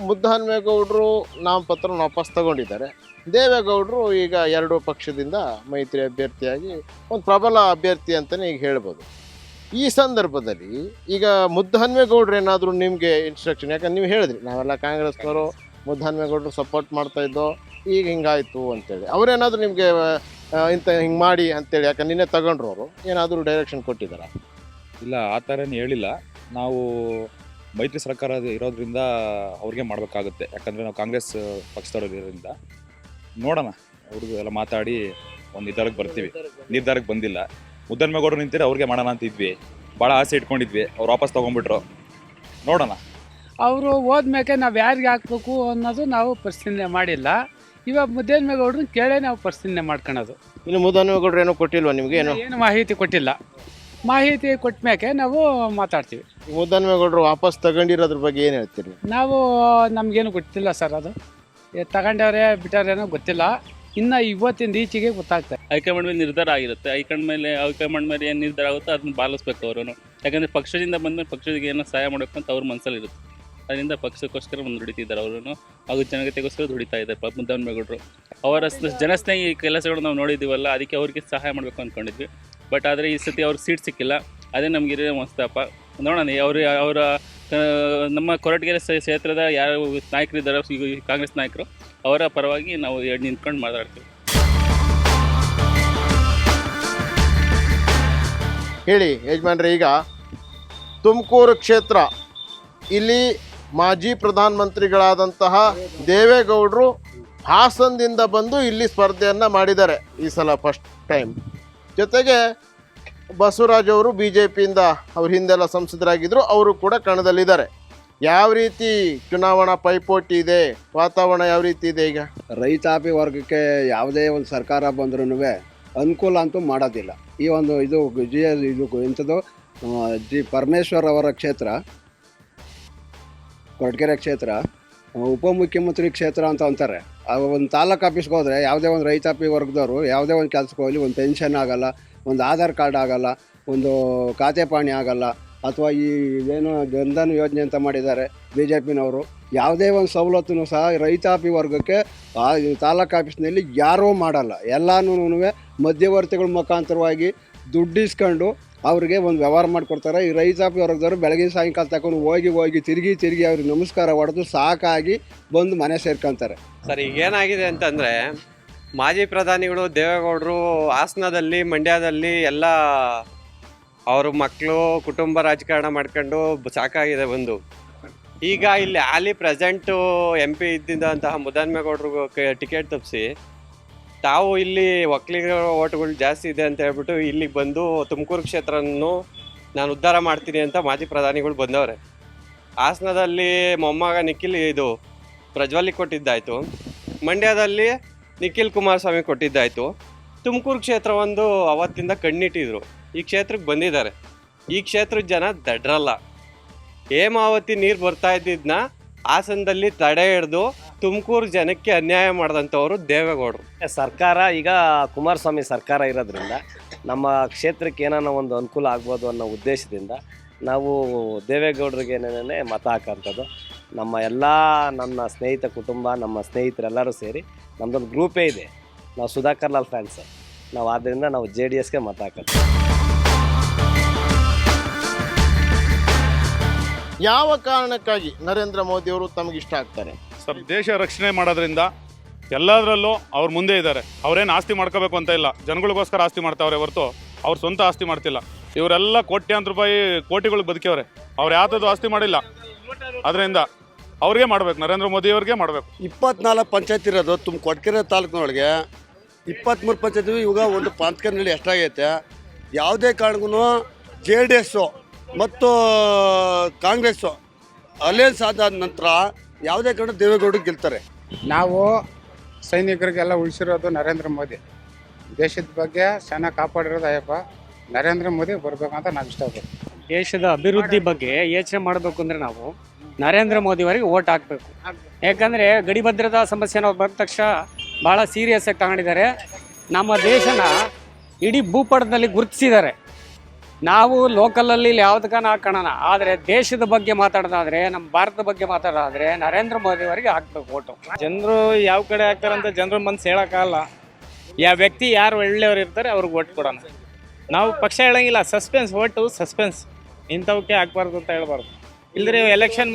ಮುದ್ದಹನುಮೇಗೌಡರು ನಾಮಪತ್ರ ವಾಪಸ್ ತಗೊಂಡಿದ್ದಾರೆ. ದೇವೇಗೌಡರು ಈಗ ಎರಡೂ ಪಕ್ಷದಿಂದ ಮೈತ್ರಿ ಅಭ್ಯರ್ಥಿಯಾಗಿ ಒಂದು ಪ್ರಬಲ ಅಭ್ಯರ್ಥಿ ಅಂತಲೇ ಈಗ ಹೇಳ್ಬೋದು. ಈ ಸಂದರ್ಭದಲ್ಲಿ ಈಗ ಮುದ್ದಹನುಮೇಗೌಡರು ಏನಾದರೂ ನಿಮಗೆ ಇನ್ಸ್ಟ್ರಕ್ಷನ್, ಯಾಕಂದ್ರೆ ನೀವು ಹೇಳಿದ್ರಿ ನಾವೆಲ್ಲ ಕಾಂಗ್ರೆಸ್ನವರು ಮುದ್ದಹನುಮೇಗೌಡರು ಸಪೋರ್ಟ್ ಮಾಡ್ತಾಯಿದ್ದೋ, ಈಗ ಹಿಂಗಾಯಿತು ಅಂತೇಳಿ, ಅವರೇನಾದರೂ ನಿಮಗೆ ಹಿಂಗೆ ಮಾಡಿ ಅಂತೇಳಿ, ಯಾಕಂದ್ರೆ ನಿನ್ನೆ ತಗೊಂಡ್ರು, ಅವರು ಏನಾದರೂ ಡೈರೆಕ್ಷನ್ ಕೊಟ್ಟಿದ್ದಾರಾ? ಇಲ್ಲ, ಆ ಥರ ಏನು ಹೇಳಿಲ್ಲ. ನಾವು ಮೈತ್ರಿ ಸರ್ಕಾರ ಇರೋದ್ರಿಂದ ಅವ್ರಿಗೆ ಮಾಡಬೇಕಾಗುತ್ತೆ. ಯಾಕಂದರೆ ನಾವು ಕಾಂಗ್ರೆಸ್ ಪಕ್ಷದವ್ರು ಇರೋದ್ರಿಂದ ನೋಡೋಣ, ಅವ್ರದ್ದು ಎಲ್ಲ ಮಾತಾಡಿ ಒಂದು ನಿರ್ಧಾರಕ್ಕೆ ಬಂದಿಲ್ಲ. ಮುದ್ದನ್ಮೇಗೌಡರು ನಿಂತಿದ್ರೆ ಅವ್ರಿಗೆ ಮಾಡೋಣ ಅಂತಿದ್ವಿ, ಭಾಳ ಆಸೆ ಇಟ್ಕೊಂಡಿದ್ವಿ. ಅವ್ರು ವಾಪಸ್ ತೊಗೊಂಡ್ಬಿಟ್ರು. ನೋಡೋಣ. ಅವರು ಹೋದ್ಮೇಲೆ ನಾವು ಯಾರಿಗೆ ಹಾಕ್ಬೇಕು ಅನ್ನೋದು ನಾವು ಪರಿಶೀಲನೆ ಮಾಡಿಲ್ಲ. ಇವಾಗ ಮುದ್ದನ್ಮೇಗೌಡ್ರನ್ನ ಕೇಳೇ ನಾವು ಪರಿಶೀಲನೆ ಮಾಡ್ಕೊಳೋದು. ಇನ್ನು ಮುದ್ದಹನುಮೇಗೌಡರು ಏನೋ ಕೊಟ್ಟಿಲ್ವಾ ನಿಮಗೆ? ಏನು ಮಾಹಿತಿ ಕೊಟ್ಟಿಲ್ಲ. ಮಾಹಿತಿ ಕೊಟ್ಟ ಮೇಲೆ ನಾವು ಮಾತಾಡ್ತೀವಿ. ಮುದ್ದಹನುಮೇಗೌಡರು ವಾಪಸ್ ತಗೊಂಡಿರೋದ್ರ ಬಗ್ಗೆ ಏನು ಹೇಳ್ತೀರಿ? ನಮಗೇನು ಗೊತ್ತಿಲ್ಲ ಸರ್, ಅದು ತಗೊಂಡವ್ರೆ ಬಿಟ್ಟವ್ರೇನೋ ಗೊತ್ತಿಲ್ಲ. ಇನ್ನು ಇವತ್ತಿಂದ ಈಚೆಗೆ ಗೊತ್ತಾಗ್ತದೆ. ಹೈಕಮಾಂಡ್ ಮೇಲೆ ನಿರ್ಧಾರ ಆಗಿರುತ್ತೆ. ಹೈಕಮಾಂಡ್ ಮೇಲೆ ಏನು ನಿರ್ಧಾರ ಆಗುತ್ತೋ ಅದನ್ನ ಪಾಲಿಸ್ಬೇಕು ಅವರು. ಯಾಕಂದರೆ ಪಕ್ಷದಿಂದ ಬಂದಮೇಲೆ ಪಕ್ಷದಿಗೆ ಏನೋ ಸಹಾಯ ಮಾಡಬೇಕು ಅಂತ ಅವ್ರ ಮನಸ್ಸಲ್ಲಿ ಇರುತ್ತೆ. ಅದರಿಂದ ಪಕ್ಷಕ್ಕೋಸ್ಕರ ದುಡಿತಿದ್ದಾರೆ ಅವರು, ಹಾಗೂ ಜನಗತೆಗೋಸ್ಕರ ದುಡಿತಾ ಇದ್ದಾರೆ ಮುದ್ದಹನುಮೇಗೌಡರು. ಅವರ ಜನಸ್ನೇಹಿ ಕೆಲಸಗಳು ನಾವು ನೋಡಿದ್ದೀವಲ್ಲ, ಅದಕ್ಕೆ ಅವ್ರಿಗೆ ಸಹಾಯ ಮಾಡಬೇಕು ಅಂದ್ಕೊಂಡಿದ್ವಿ. ಬಟ್ ಆದರೆ ಈ ಸತಿ ಅವ್ರಿಗೆ ಸೀಟ್ ಸಿಕ್ಕಿಲ್ಲ. ಅದೇ ನಮಗಿರೋ ಮಸ್ತಪ್ಪ. ನೋಡೋಣ, ಅವರ ನಮ್ಮ ಕೊರಟಗೆರೆ ಕ್ಷೇತ್ರದ ಯಾರು ನಾಯಕರಿದ್ದಾರೆ, ಕಾಂಗ್ರೆಸ್ ನಾಯಕರು, ಅವರ ಪರವಾಗಿ ನಾವು ನಿಂತ್ಕೊಂಡು ಮಾತಾಡ್ತೀವಿ. ಹೇಳಿ ಯಜಮಾನ್ರೆ, ಈಗ ತುಮಕೂರು ಕ್ಷೇತ್ರ, ಇಲ್ಲಿ ಮಾಜಿ ಪ್ರಧಾನಮಂತ್ರಿಗಳಾದಂತಹ ದೇವೇಗೌಡರು ಹಾಸನದಿಂದ ಬಂದು ಇಲ್ಲಿ ಸ್ಪರ್ಧೆಯನ್ನು ಮಾಡಿದ್ದಾರೆ ಈ ಸಲ ಫಸ್ಟ್ ಟೈಮ್. ಜೊತೆಗೆ ಬಸವರಾಜ್ ಅವರು BJPಯಿಂದ ಅವ್ರ ಹಿಂದೆಲ್ಲ ಸಂಸದರಾಗಿದ್ದರು, ಅವರು ಕೂಡ ಕಣದಲ್ಲಿದ್ದಾರೆ. ಯಾವ ರೀತಿ ಚುನಾವಣಾ ಪೈಪೋಟಿ ಇದೆ, ವಾತಾವರಣ ಯಾವ ರೀತಿ ಇದೆ? ಈಗ ರೈತಾಪಿ ವರ್ಗಕ್ಕೆ ಯಾವುದೇ ಒಂದು ಸರ್ಕಾರ ಬಂದ್ರೂ ಅನುಕೂಲ ಅಂತೂ ಮಾಡೋದಿಲ್ಲ. ಈ ಒಂದು ಇದು ಎಂಥದ್ದು ಪರಮೇಶ್ವರ್ ಅವರ ಕ್ಷೇತ್ರ, ಕೊರಟಗೆರೆ ಕ್ಷೇತ್ರ ಉಪಮುಖ್ಯಮಂತ್ರಿ ಕ್ಷೇತ್ರ ಅಂತ ಅಂತಾರೆ. ಒಂದು ತಾಲೂಕು ಆಫೀಸ್ಗೆ ಹೋದರೆ ಯಾವುದೇ ಒಂದು ರೈತಾಪಿ ವರ್ಗದವರು ಯಾವುದೇ ಒಂದು ಕೆಲಸಕ್ಕೆ ಹೋಗಲಿ, ಒಂದು ಪೆನ್ಷನ್ ಆಗೋಲ್ಲ, ಒಂದು ಆಧಾರ್ ಕಾರ್ಡ್ ಆಗೋಲ್ಲ, ಒಂದು ಖಾತೆ ಪಾಣಿ ಆಗೋಲ್ಲ, ಅಥವಾ ಈ ಏನು ಜನ್ಧನ್ ಯೋಜನೆ ಅಂತ ಮಾಡಿದ್ದಾರೆ BJPನವರು, ಯಾವುದೇ ಒಂದು ಸವಲತ್ತೂ ಸಹ ರೈತಾಪಿ ವರ್ಗಕ್ಕೆ ತಾಲೂಕು ಆಫೀಸ್ನಲ್ಲಿ ಯಾರೂ ಮಾಡಲ್ಲ. ಎಲ್ಲನೂ ಮಧ್ಯವರ್ತಿಗಳ ಮುಖಾಂತರವಾಗಿ ದುಡ್ಡಿಸ್ಕೊಂಡು ಅವ್ರಿಗೆ ಒಂದು ವ್ಯವಹಾರ ಮಾಡಿಕೊಡ್ತಾರೆ. ಈ ರೈತಾಪಿ ವರ್ಗದವರು ಬೆಳಗಿನ ಸಾಯಂಕಾಲ ತಗೊಂಡು ಹೋಗಿ ತಿರುಗಿ ಅವ್ರಿಗೆ ನಮಸ್ಕಾರ ಹೊಡೆದು ಸಾಕಾಗಿ ಬಂದು ಮನೆ ಸೇರ್ಕೊತಾರೆ. ಸರ್, ಈಗ ಏನಾಗಿದೆ ಅಂತಂದರೆ, ಮಾಜಿ ಪ್ರಧಾನಿಗಳು ದೇವೇಗೌಡರು ಹಾಸನದಲ್ಲಿ, ಮಂಡ್ಯದಲ್ಲಿ ಎಲ್ಲ ಅವ್ರ ಮಕ್ಕಳು ಕುಟುಂಬ ರಾಜಕಾರಣ ಮಾಡ್ಕೊಂಡು ಸಾಕಾಗಿದೆ ಬಂದು. ಈಗ ಇಲ್ಲಿ ಹಾಲಿ ಪ್ರೆಸೆಂಟು MP ಇದ್ದಿದ್ದಂತಹ ಮುದ್ದನ್ಮೇಗೌಡರು ಟಿಕೆಟ್ ತಪ್ಪಿಸಿ ತಾವು ಇಲ್ಲಿ ಒಕ್ಕಲಿಗರ ಓಟ್ಗಳು ಜಾಸ್ತಿ ಇದೆ ಅಂತ ಹೇಳ್ಬಿಟ್ಟು ಇಲ್ಲಿಗೆ ಬಂದು ತುಮಕೂರು ಕ್ಷೇತ್ರವನ್ನು ನಾನು ಉದ್ಧಾರ ಮಾಡ್ತೀನಿ ಅಂತ ಮಾಜಿ ಪ್ರಧಾನಿಗಳು ಬಂದವ್ರೆ. ಹಾಸನದಲ್ಲಿ ಮೊಮ್ಮಗ ನಿಖಿಲ್ ಪ್ರಜ್ವಲಿಗೆ ಕೊಟ್ಟಿದ್ದಾಯಿತು, ಮಂಡ್ಯದಲ್ಲಿ ನಿಖಿಲ್ ಕುಮಾರಸ್ವಾಮಿ ಕೊಟ್ಟಿದ್ದಾಯಿತು. ತುಮಕೂರು ಕ್ಷೇತ್ರ ಒಂದು ಅವತ್ತಿಂದ ಕಣ್ಣಿಟ್ಟಿದ್ರು, ಈ ಕ್ಷೇತ್ರಕ್ಕೆ ಬಂದಿದ್ದಾರೆ. ಈ ಕ್ಷೇತ್ರದ ಜನ ದಡ್ರಲ್ಲ. ಹೇಮಾವತಿ ನೀರು ಬರ್ತಾ ಇದ್ದಿದ್ದನ್ನ ಹಾಸನದಲ್ಲಿ ತಡೆ ಹಿಡಿದು ತುಮಕೂರು ಜನಕ್ಕೆ ಅನ್ಯಾಯ ಮಾಡಿದಂಥವ್ರು ದೇವೇಗೌಡರು. ಸರ್ಕಾರ ಈಗ ಕುಮಾರಸ್ವಾಮಿ ಸರ್ಕಾರ ಇರೋದ್ರಿಂದ ನಮ್ಮ ಕ್ಷೇತ್ರಕ್ಕೆ ಏನಾನ ಒಂದು ಅನುಕೂಲ ಆಗ್ಬೋದು ಅನ್ನೋ ಉದ್ದೇಶದಿಂದ ನಾವು ದೇವೇಗೌಡರಿಗೆ ಮತ ಹಾಕೋಂಥದ್ದು. ನನ್ನ ಸ್ನೇಹಿತ ಕುಟುಂಬ, ನಮ್ಮ ಸ್ನೇಹಿತರೆಲ್ಲರೂ ಸೇರಿ ನಮ್ಮದೊಂದು ಗ್ರೂಪೇ ಇದೆ. ನಾವು ಸುಧಾಕರ್ ಲಾಲ್ ಫ್ಯಾನ್ಸ್. ಆದ್ದರಿಂದ ನಾವು JDSಗೆ ಮತ ಹಾಕೋದು. ಯಾವ ಕಾರಣಕ್ಕಾಗಿ ನರೇಂದ್ರ ಮೋದಿ ಅವರು ತಮಗೆ ಇಷ್ಟ ಆಗ್ತಾರೆ? ಸರ್, ದೇಶ ರಕ್ಷಣೆ ಮಾಡೋದ್ರಿಂದ ಎಲ್ಲದರಲ್ಲೂ ಅವ್ರು ಮುಂದೆ ಇದ್ದಾರೆ. ಅವ್ರೇನು ಆಸ್ತಿ ಮಾಡ್ಕೋಬೇಕು ಅಂತ ಇಲ್ಲ, ಜನಗಳಿಗೋಸ್ಕರ ಆಸ್ತಿ ಮಾಡ್ತಾವ್ರೆ ಹೊರತು ಅವ್ರ ಸ್ವಂತ ಆಸ್ತಿ ಮಾಡ್ತಿಲ್ಲ. ಇವರೆಲ್ಲ ಕೋಟ್ಯಾಂತರ ರೂಪಾಯಿ ಕೋಟಿಗಳು ಬದುಕಿಯವ್ರೆ, ಅವ್ರು ಯಾವ್ದು ಆಸ್ತಿ ಮಾಡಿಲ್ಲ. ಅದರಿಂದ ಅವ್ರಿಗೆ ಮಾಡ್ಬೇಕು, ನರೇಂದ್ರ ಮೋದಿ ಅವ್ರಿಗೆ ಮಾಡಬೇಕು. 24 ಪಂಚಾಯತ್ ಇರೋದು ಕೊಟ್ಕೆರೆ ತಾಲೂಕಿನೊಳಗೆ 23 ಪಂಚಾಯತ್. ಇವಾಗ ಒಂದು ಪ್ರಾಂತಕನಲ್ಲಿ ಎಷ್ಟಾಗೈತೆ. ಯಾವುದೇ ಕಾರಣಕ್ಕೂ JDS ಮತ್ತು ಕಾಂಗ್ರೆಸ್ಸು ಅಲಯನ್ಸ್ ಆದ ನಂತರ ಯಾವುದೇ ಕಾರಣ ದೇವೇಗೌಡರು ಗೆಲ್ತಾರೆ. ನಾವು ಸೈನಿಕರಿಗೆಲ್ಲ ಉಳಿಸಿರೋದು ನರೇಂದ್ರ ಮೋದಿ. ದೇಶದ ಬಗ್ಗೆ ಚೆನ್ನಾಗಿ ಕಾಪಾಡಿರೋದು ಅಯ್ಯಪ್ಪ. ನರೇಂದ್ರ ಮೋದಿ ಬರ್ಬೇಕಂತ ನಾವು ಇಷ್ಟಪಡ್ತೀವಿ. ದೇಶದ ಅಭಿವೃದ್ಧಿ ಬಗ್ಗೆ ಯೋಚನೆ ಮಾಡಬೇಕು ಅಂದರೆ ನಾವು ನರೇಂದ್ರ ಮೋದಿಯವರಿಗೆ ಓಟ್ ಹಾಕಬೇಕು. ಯಾಕಂದರೆ ಗಡಿ ಭದ್ರತಾ ಸಮಸ್ಯೆ ನಾವು ಬಂದ ತಕ್ಷಣ ಭಾಳ ಸೀರಿಯಸ್ ಆಗಿ ತಗೊಂಡಿದ್ದಾರೆ. ನಮ್ಮ ದೇಶನ ಇಡೀ ಭೂಪಟದಲ್ಲಿ ಗುರುತಿಸಿದ್ದಾರೆ. ನಾವು ಲೋಕಲಲ್ಲಿ ಯಾವುದಕ್ಕನ ಹಾಕೋಣ, ಆದರೆ ದೇಶದ ಬಗ್ಗೆ ಮಾತಾಡೋದಾದ್ರೆ, ನಮ್ಮ ಭಾರತದ ಬಗ್ಗೆ ಮಾತಾಡೋದಾದ್ರೆ ನರೇಂದ್ರ ಮೋದಿಯವರಿಗೆ ಹಾಕ್ಬೇಕು ಓಟು. ಜನರು ಯಾವ ಕಡೆ ಹಾಕ್ತಾರಂತ ಜನರ ಮನಸ್ಸು ಹೇಳೋಕ್ಕಾಗಲ್ಲ. ಯಾವ ವ್ಯಕ್ತಿ ಯಾರು ಒಳ್ಳೆಯವರು ಇರ್ತಾರೆ ಅವ್ರಿಗೆ ಓಟ್ ಕೊಡೋಣ. ನಾವು ಪಕ್ಷ ಹೇಳಂಗಿಲ್ಲ, ಸಸ್ಪೆನ್ಸ್, ಓಟು ಸಸ್ಪೆನ್ಸ್, ಇಂಥವಕ್ಕೆ ಹಾಕ್ಬಾರ್ದು ಅಂತ ಹೇಳ್ಬಾರ್ದು. ಇಲ್ಲದ್ರೆ ಎಲೆಕ್ಷನ್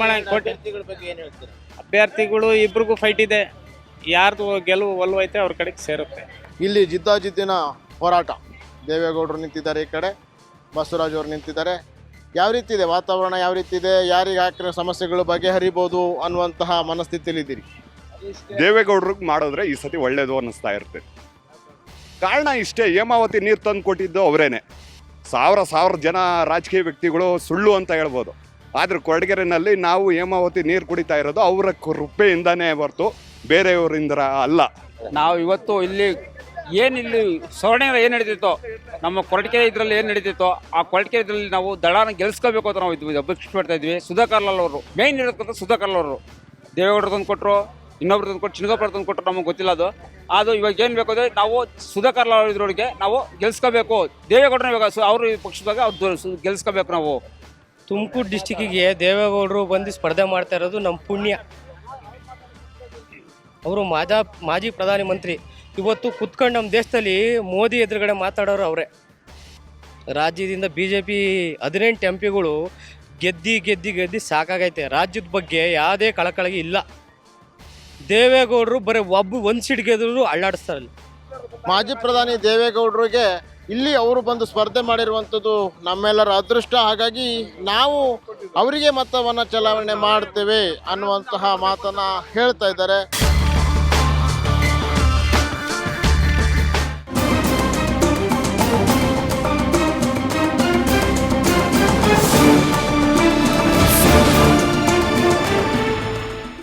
ಅಭ್ಯರ್ಥಿಗಳು ಇಬ್ರಿಗೂ ಫೈಟ್ ಇದೆ. ಯಾರ್ದು ಗೆಲುವು ಒಲ್ವೈತೆ ಅವ್ರ ಕಡೆಗೆ ಸೇರುತ್ತೆ. ಇಲ್ಲಿ ಜಿದ್ದಾಜಿದ್ದಿನ ಹೋರಾಟ. ದೇವೇಗೌಡರು ನಿಂತಿದ್ದಾರೆ, ಈ ಕಡೆ ಬಸವರಾಜ್ ಅವರು ನಿಂತಿದ್ದಾರೆ. ಯಾವ ರೀತಿ ಇದೆ ವಾತಾವರಣ, ಯಾವ ರೀತಿ ಇದೆ, ಯಾರಿಗೆ ಹಾಕಿರೋ ಸಮಸ್ಯೆಗಳು ಬಗೆಹರಿಬೋದು ಅನ್ನುವಂತಹ ಮನಸ್ಥಿತಿಯಲ್ಲಿದ್ದೀರಿ? ದೇವೇಗೌಡರಿಗೆ ಮಾಡಿದ್ರೆ ಈ ಸತಿ ಒಳ್ಳೇದು ಅನ್ನಿಸ್ತಾ ಇರುತ್ತೆ. ಕಾರಣ ಇಷ್ಟೇ, ಹೇಮಾವತಿ ನೀರು ತಂದು ಕೊಟ್ಟಿದ್ದು ಅವರೇನೆ. ಸಾವಿರ ಜನ ರಾಜಕೀಯ ವ್ಯಕ್ತಿಗಳು ಸುಳ್ಳು ಅಂತ ಹೇಳ್ಬೋದು. ಆದರೆ ಕೊರಟಗೆರೆನಲ್ಲಿ ನಾವು ಹೇಮಾವತಿ ನೀರು ಕುಡಿತಾ ಇರೋದು ಅವರ ಕೃಪೆಯಿಂದನೇ ಹೊರತು ಬೇರೆಯವರಿಂದ ಅಲ್ಲ. ನಾವು ಇವತ್ತು ಇಲ್ಲಿ ಏನಿಲ್ಲಿ ಸವರ್ಣೆಯಲ್ಲಿ ಏನು ನಡೀತಿತ್ತೋ, ನಮ್ಮ ಕೊರಟಗೆರೆ ಇದರಲ್ಲಿ ಏನು ನಡೀತಿತ್ತೋ ಆ ಕೊರಟಗೆರೆ ಇದರಲ್ಲಿ ನಾವು ದಳನ ಗೆಲ್ಸ್ಕೋಬೇಕು ಅಂತ ನಾವು ಅಪೇಕ್ಷೆ ಮಾಡ್ತಾ ಇದ್ವಿ. ಸುಧಾಕರ್ ಲಾಲ್ ಅವರು ಮೇಯ್ನ್ ಇರೋದಕ್ಕಂತ ಸುಧಾಕರ್ ಲಾಲ್ ಅವರು ದೇವೇಗೌಡರು ತಂದು ಕೊಟ್ಟರು, ಇನ್ನೊಬ್ರು ತಂದು ಕೊಟ್ಟು, ಚಿನ್ನಗೋಪಾಲ್ ತಂದು ಕೊಟ್ಟರು, ನಮಗೆ ಗೊತ್ತಿಲ್ಲ ಅದು ಇವಾಗ ಏನು ಬೇಕು ಅಂದರೆ ನಾವು ಸುಧಾಕರ್ ಲಾಲ್ ಇದ್ರೊಳಗೆ ನಾವು ಗೆಲ್ಸ್ಕೋಬೇಕು. ದೇವೇಗೌಡರನ್ನ ಇವಾಗ ಅವರು ಈ ಪಕ್ಷದಾಗ ಅವ್ರು ಗೆಲ್ಸ್ಕೋಬೇಕು ನಾವು. ತುಮಕೂರು ಡಿಸ್ಟಿಕ್ಕಿಗೆ ದೇವೇಗೌಡರು ಬಂದು ಸ್ಪರ್ಧೆ ಮಾಡ್ತಾ ಇರೋದು ನಮ್ಮ ಪುಣ್ಯ. ಅವರು ಮಾಜಿ ಪ್ರಧಾನಿ ಮಂತ್ರಿ. ಇವತ್ತು ಕುತ್ಕೊಂಡು ನಮ್ಮ ದೇಶದಲ್ಲಿ ಮೋದಿ ಎದುರುಗಡೆ ಮಾತಾಡೋರು ಅವರೇ. ರಾಜ್ಯದಿಂದ BJP 18 MP ಗೆದ್ದಿ ಸಾಕಾಗೈತೆ. ರಾಜ್ಯದ ಬಗ್ಗೆ ಯಾವುದೇ ಕಳಕಳಿ ಇಲ್ಲ. ದೇವೇಗೌಡರು ಬರೀ ಒಂದು ಸೀಟ್ ಗೆದ್ರು ಅಳ್ಳಾಡಿಸ್ತಾರಲ್ಲಿ. ಮಾಜಿ ಪ್ರಧಾನಿ ದೇವೇಗೌಡರಿಗೆ ಇಲ್ಲಿ ಅವರು ಬಂದು ಸ್ಪರ್ಧೆ ಮಾಡಿರುವಂಥದ್ದು ನಮ್ಮೆಲ್ಲರ ಅದೃಷ್ಟ. ಹಾಗಾಗಿ ನಾವು ಅವರಿಗೆ ಮತವನ್ನು ಚಲಾವಣೆ ಮಾಡ್ತೇವೆ ಅನ್ನುವಂತಹ ಮಾತನ್ನು ಹೇಳ್ತಾ ಇದ್ದಾರೆ.